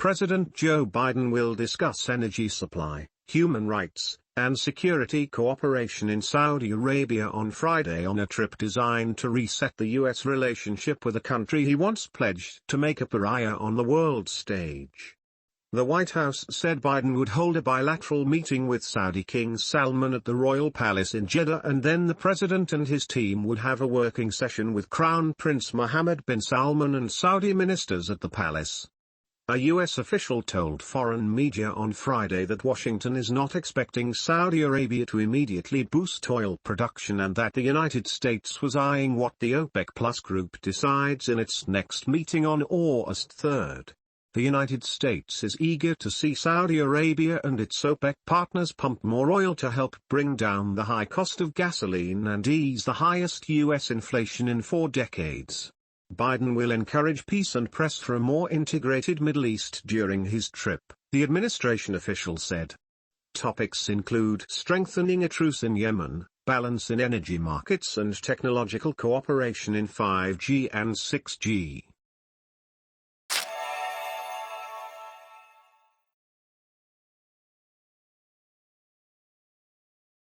President Joe Biden will discuss energy supply, human rights, and security cooperation in Saudi Arabia on Friday on a trip designed to reset the U.S. relationship with a country he once pledged to make a pariah on the world stage. The White House said Biden would hold a bilateral meeting with Saudi King Salman at the Royal Palace in Jeddah, and then the president and his team would have a working session with Crown Prince Mohammed bin Salman and Saudi ministers at the palace. A U.S. official told foreign media on Friday that Washington is not expecting Saudi Arabia to immediately boost oil production and that the United States was eyeing what the OPEC Plus group decides in its next meeting on August 3. The United States is eager to see Saudi Arabia and its OPEC partners pump more oil to help bring down the high cost of gasoline and ease the highest U.S. inflation in 4 decades. Biden will encourage peace and press for a more integrated Middle East during his trip, the administration official said. Topics include strengthening a truce in Yemen, balance in energy markets and technological cooperation in 5G and 6G.